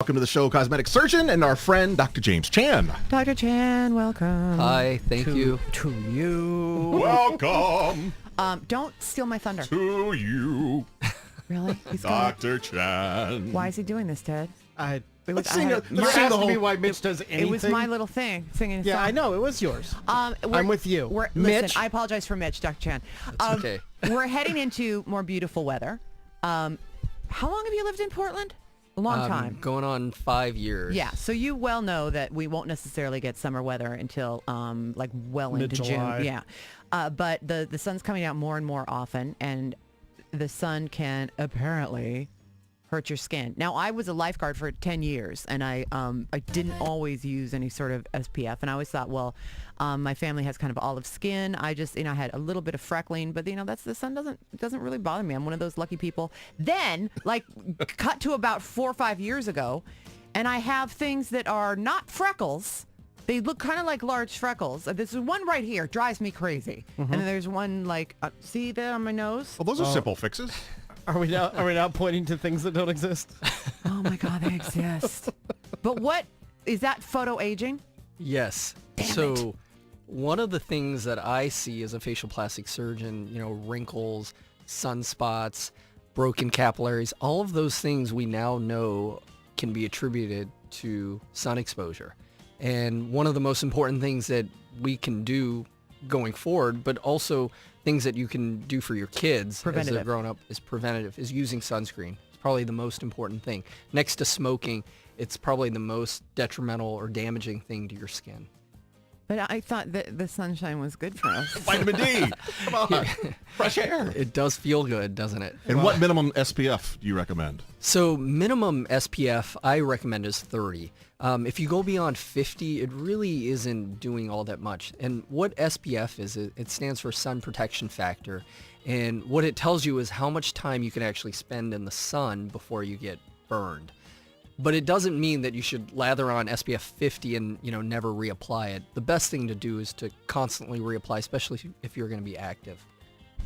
Welcome to the show, Cosmetic Surgeon, and our friend, Dr. James Chan. Dr. Chan, welcome. Hi, thank you. To you. Welcome Don't steal my thunder. to you, Really? He's gonna- Dr. Chan. Why is he doing this, Ted? I Let's I sing had it. you Let's sing asked the whole... me why Mitch does anything. It was my little thing, singing a Yeah, song. I know. It was yours. We're- I'm with you. Listen, Mitch. I apologize for Mitch, Dr. Chan. okay. We're heading into more beautiful weather. How long have you lived in Portland? A long time. Going on 5 years. Yeah, so you well know that we won't necessarily get summer weather until like well into Mid-July. June. Yeah, but the sun's coming out more and more often, and the sun can apparently hurt your skin. Now, I was a lifeguard for 10 years, and I didn't always use any sort of SPF, and I always thought, well, my family has kind of olive skin. I just, I had a little bit of freckling, but that's the sun doesn't really bother me. I'm one of those lucky people. Then, like, cut to about 4 or 5 years ago, and I have things that are not freckles. They look kind of like large freckles. This is one right here, drives me crazy. And then there's one like, see that on my nose? Well, those are simple fixes. Are we now pointing to things that don't exist? Oh my God, they exist. But what, is that photo aging? Yes. So one of the things that I see as a facial plastic surgeon, wrinkles, sunspots, broken capillaries, all of those things we now know can be attributed to sun exposure. And one of the most important things that we can do going forward, but also things that you can do for your kids as they're growing up, is preventative, is using sunscreen. It's probably the most important thing. Next to smoking, it's probably the most detrimental or damaging thing to your skin. But I thought that the sunshine was good for us. Vitamin D. Come on. Fresh air. It does feel good, doesn't it? And what minimum SPF do you recommend? So minimum SPF I recommend is 30. If you go beyond 50, it really isn't doing all that much. And what SPF is, it stands for sun protection factor. And what it tells you is how much time you can actually spend in the sun before you get burned. But it doesn't mean that you should lather on SPF 50 and, never reapply it. The best thing to do is to constantly reapply, especially if you're going to be active.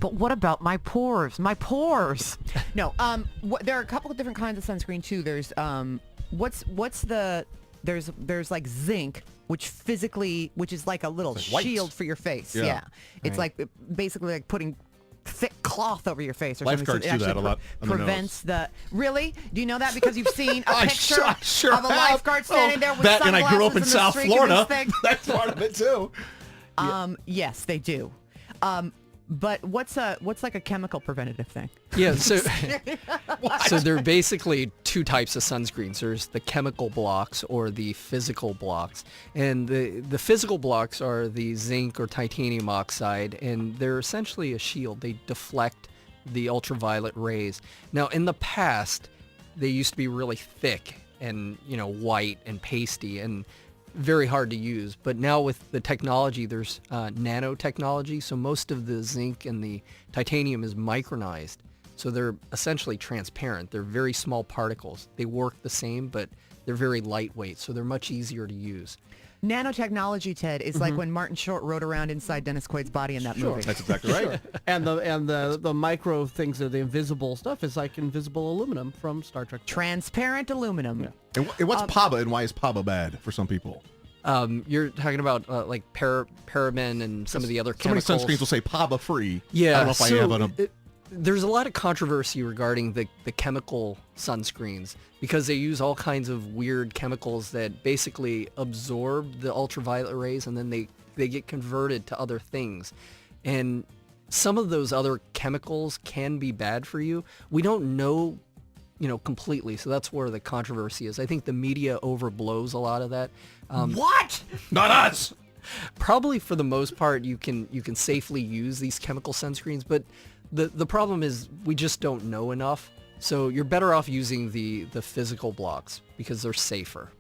But what about my pores? My pores. No, there are a couple of different kinds of sunscreen too. There's there's like zinc, which is like a little It's like white. shield for your face. Yeah. Yeah. It's like basically like putting thick cloth over your face or Lifeguards something. do that a lot on their Prevents Really? Do you know that because you've seen a I picture sure of a have. lifeguard standing there with that, and I grew up sunglasses in and the South streak in Florida. his thing? That's part of it too. Yes, they do. But what's like a chemical preventative thing? Yeah, so there are basically two types of sunscreens. There's the chemical blocks or the physical blocks. And the physical blocks are the zinc or titanium oxide, and they're essentially a shield. They deflect the ultraviolet rays. Now, in the past, they used to be really thick and, white and pasty and very hard to use. But now with the technology, there's nanotechnology. So most of the zinc and the titanium is micronized. So they're essentially transparent. They're very small particles. They work the same, but they're very lightweight. So they're much easier to use. Nanotechnology, Ted, is like when Martin Short rode around inside Dennis Quaid's body in that movie. That's exactly right. And the micro things that are the invisible stuff is like invisible aluminum from Star Trek. Transparent aluminum. Yeah. And what's PABA, and why is PABA bad for some people? You're talking about like paraben and some of the other So many chemicals. sunscreens will say PABA free. Yeah, I don't know if I have there's a lot of controversy regarding the chemical sunscreens because they use all kinds of weird chemicals that basically absorb the ultraviolet rays and then they get converted to other things. And some of those other chemicals can be bad for you. We don't know, completely. So that's where the controversy is. I think the media overblows a lot of that. What? Not us! Probably for the most part, you can safely use these chemical sunscreens, but the problem is we just don't know enough. So you're better off using the physical blocks because they're safer.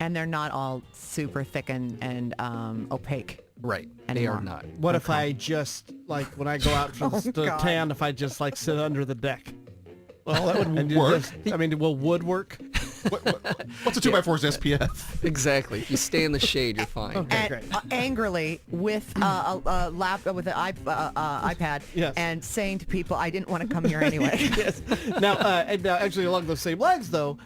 And they're not all super thick and opaque. Right. They Anymore. are not. What if I just, like, when I go out for the God. tan, if I just, like, sit under the deck? Well, that would And you work. just- will wood work? What's a 2x4's SPF? Exactly. If you stay in the shade, you're fine. Okay. And great. Angrily with a laptop with an iPad Yes. and saying to people, I didn't want to come here anyway. Yes. Now, actually, along those same lines, though,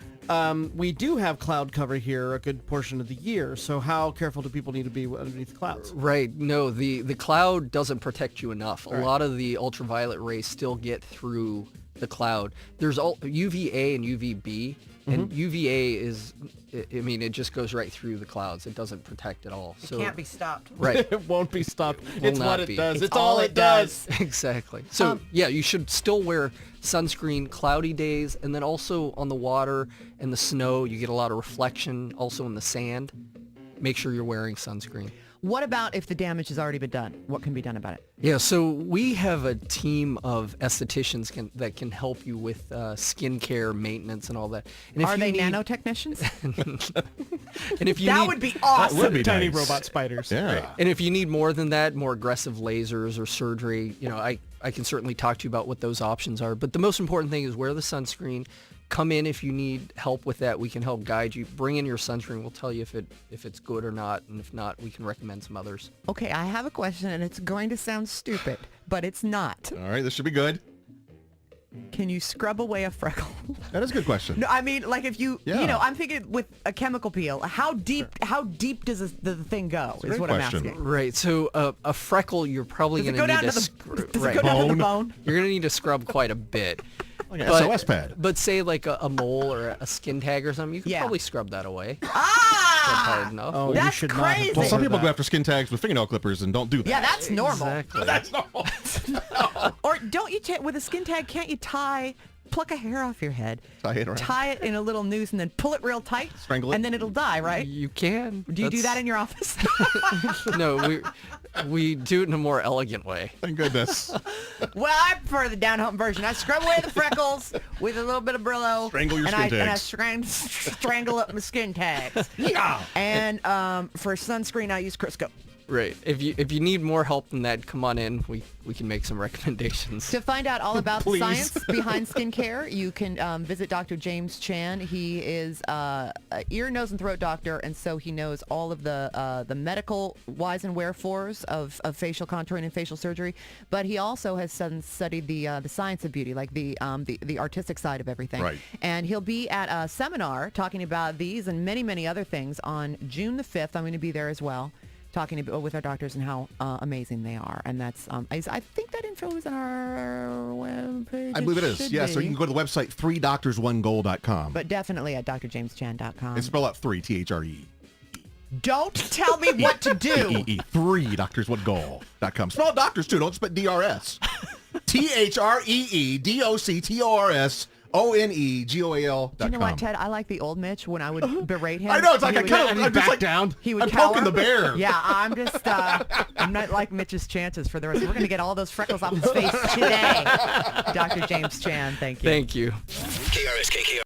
we do have cloud cover here a good portion of the year. So how careful do people need to be underneath clouds? Right. No, the cloud doesn't protect you enough. A lot of the ultraviolet rays still get through the cloud. There's UVA and UVB, and UVA is, I mean, it just goes right through the clouds. It doesn't protect at all. So Can't be stopped. right. It won't be stopped. Will It's not what it be. does. It's It's all all it it does. Exactly. So yeah, you should still wear sunscreen cloudy days, and then also on the water and the snow, you get a lot of reflection. Also in the sand, make sure you're wearing sunscreen. What about if the damage has already been done? What can be done about it? Yeah, so we have a team of estheticians that can help you with skincare, maintenance, and all that. And if Are you they need- nanotechnicians? And if you That need, would be awesome. would be Tiny nice. robot spiders. Yeah. and if you need more than that, more aggressive lasers or surgery, I can certainly talk to you about what those options are. But the most important thing is wear the sunscreen. Come in if you need help with that. We can help guide you. Bring in your sunscreen. We'll tell you if it's good or not, and if not, we can recommend some others. Okay, I have a question, and it's going to sound stupid, but it's not. All right, this should be good. Can you scrub away a freckle? That is a good question. No, I mean, like if you, Yeah. I'm thinking with a chemical peel, how deep does the thing go? Is great what question. I'm asking. Right. So a freckle, you're probably Does it going go to down need to to the? Does it go down to the Bone. bone? You're going to need to scrub quite a bit. Like an SOS pad. But say like a mole or a skin tag or something, you could Yeah. probably scrub that away. That's Ah! hard enough. Oh, you That's should crazy. not have Well, some told her people go that. after skin tags with fingernail clippers and don't do that. Yeah, that's normal. Exactly. That's normal. Or don't you with a skin tag? Can't you pluck a hair off your head, Tie it around. tie it in a little noose, and then pull it real tight, Strangle it? and then it'll die, right? You can. Do you do that in your office? No, we do it in a more elegant way. Thank goodness. Well, I prefer the down-home version. I scrub away the freckles with a little bit of Brillo. Strangle your and skin And I tags. strangle up my skin tags. Yeah. And for sunscreen, I use Crisco. Right. If you need more help than that, come on in. We can make some recommendations. To find out all about the Please. science behind skincare, you can visit Dr. James Chan. He is an ear, nose, and throat doctor, and so he knows all of the medical whys and wherefores of facial contouring and facial surgery. But he also has studied the science of beauty, like the artistic side of everything. Right. And he'll be at a seminar talking about these and many, many other things on June the 5th. I'm going to be there as well, talking with our doctors and how amazing they are. And that's, I think that info is on our webpage. I believe it is. Yeah, so you can go to the website 3doctors1goal.com. But definitely at drjameschan.com. And spell out 3, T-H-R-E. Don't tell me what to do. E-E-E, 3doctors1goal.com. Spell out doctors too, don't spell D-R-S. T-H-R-E-E-D-O-C-T-O-R-S. O-N-E-G-O-A-L.com. Do you know what, Ted? I like the old Mitch when I would berate him. I know, it's like he I would- kind of, I'm just back like, down. He would I'm cower. poking the bear. Yeah, I'm just, I'm not like Mitch's chances for the rest. We're going to get all those freckles off his face today. Dr. James Chan, thank you. Thank you. KRSKK